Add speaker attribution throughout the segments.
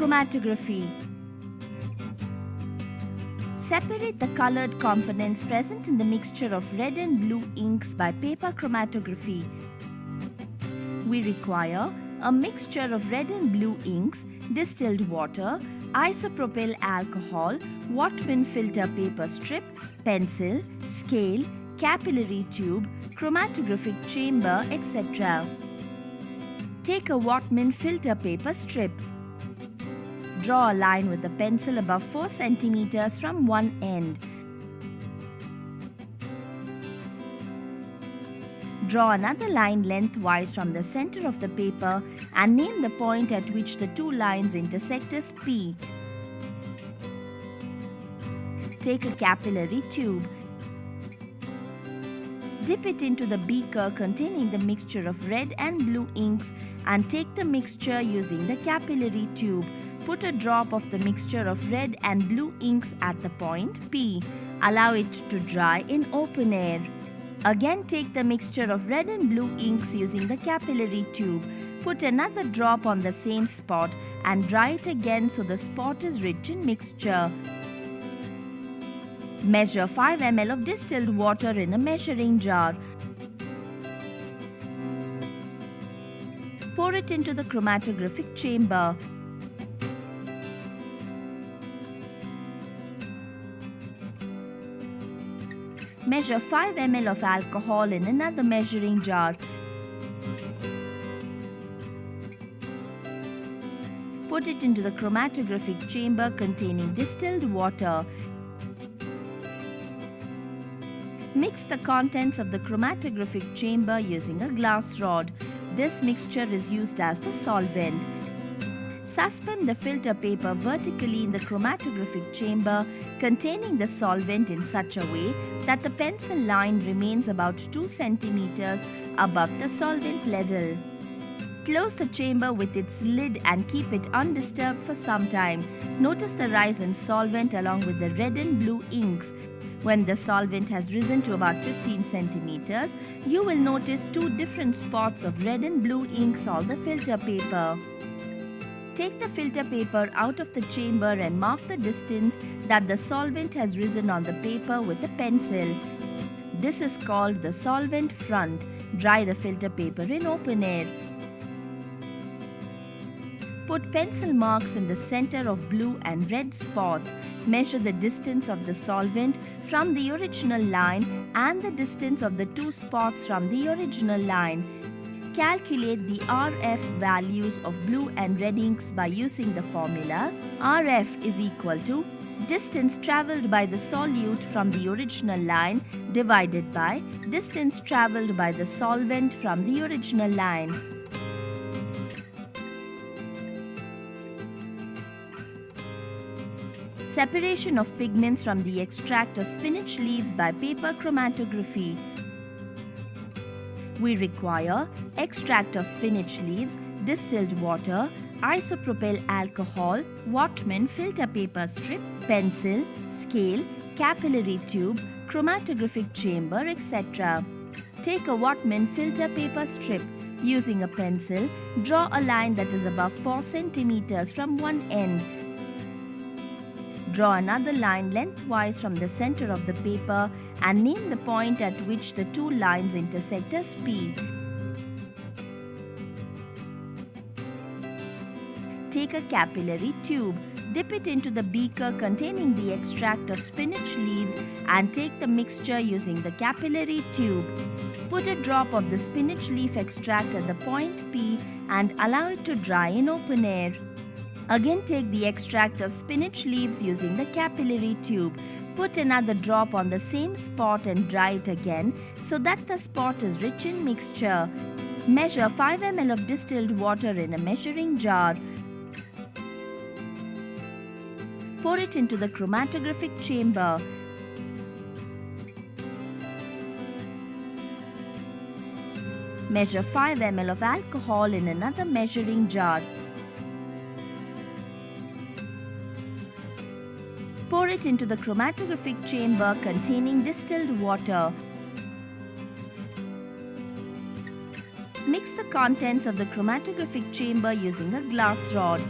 Speaker 1: chromatography. Separate the colored components present in the mixture of red and blue inks by paper chromatography. We require a mixture of red and blue inks, distilled water, isopropyl alcohol, Whatman filter paper strip, pencil, scale, capillary tube, chromatographic chamber, etc. Take a Whatman filter paper strip. Draw a line with the pencil above 4 cm from one end. Draw another line lengthwise from the center of the paper and name the point at which the two lines intersect as P. Take a capillary tube. Dip it into the beaker containing the mixture of red and blue inks and take the mixture using the capillary tube. Put a drop of the mixture of red and blue inks at the point P. Allow it to dry in open air. Again take the mixture of red and blue inks using the capillary tube. Put another drop on the same spot and dry it again so the spot is rich in mixture. Measure 5 ml of distilled water in a measuring jar. Pour it into the chromatographic chamber. Measure 5 ml of alcohol in another measuring jar. Put it into the chromatographic chamber containing distilled water. Mix the contents of the chromatographic chamber using a glass rod. This mixture is used as the solvent. Suspend the filter paper vertically in the chromatographic chamber containing the solvent in such a way that the pencil line remains about 2 cm above the solvent level. Close the chamber with its lid and keep it undisturbed for some time. Notice the rise in solvent along with the red and blue inks. When the solvent has risen to about 15 cm, you will notice two different spots of red and blue inks on the filter paper. Take the filter paper out of the chamber and mark the distance that the solvent has risen on the paper with a pencil. This is called the solvent front. Dry the filter paper in open air. Put pencil marks in the center of blue and red spots. Measure the distance of the solvent from the original line and the distance of the two spots from the original line. Calculate the RF values of blue and red inks by using the formula RF is equal to distance travelled by the solute from the original line divided by distance travelled by the solvent from the original line. Separation of pigments from the extract of spinach leaves by paper chromatography. We require extract of spinach leaves, distilled water, isopropyl alcohol, Whatman filter paper strip, pencil, scale, capillary tube, chromatographic chamber, etc. Take a Whatman filter paper strip. Using a pencil, draw a line that is above 4 cm from one end. Draw another line lengthwise from the center of the paper and name the point at which the two lines intersect as P. Take a capillary tube. Dip it into the beaker containing the extract of spinach leaves and take the mixture using the capillary tube. Put a drop of the spinach leaf extract at the point P and allow it to dry in open air. Again take the extract of spinach leaves using the capillary tube. Put another drop on the same spot and dry it again so that the spot is rich in mixture. Measure 5 ml of distilled water in a measuring jar. Pour it into the chromatographic chamber. Measure 5 ml of alcohol in another measuring jar. Pour it into the chromatographic chamber containing distilled water. Mix the contents of the chromatographic chamber using a glass rod.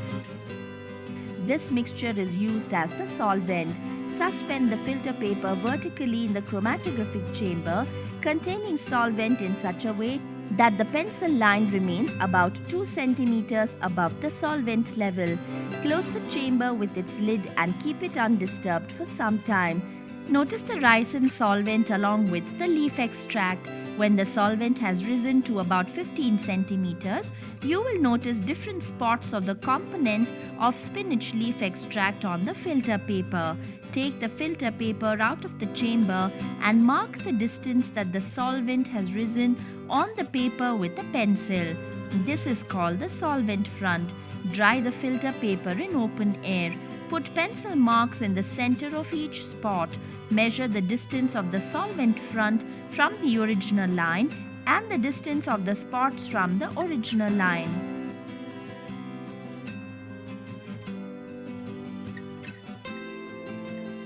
Speaker 1: This mixture is used as the solvent. Suspend the filter paper vertically in the chromatographic chamber containing solvent in such a way that the pencil line remains about 2 centimeters above the solvent level. Close the chamber with its lid and keep it undisturbed for some time. Notice the rise in solvent along with the leaf extract. When the solvent has risen to about 15 centimeters, you will notice different spots of the components of spinach leaf extract on the filter paper. Take the filter paper out of the chamber and mark the distance that the solvent has risen on the paper with a pencil. This is called the solvent front. Dry the filter paper in open air. Put pencil marks in the center of each spot. Measure the distance of the solvent front from the original line and the distance of the spots from the original line.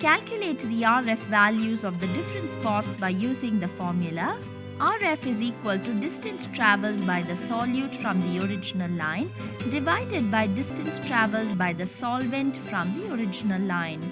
Speaker 1: Calculate the RF values of the different spots by using the formula. RF is equal to distance travelled by the solute from the original line divided by distance travelled by the solvent from the original line.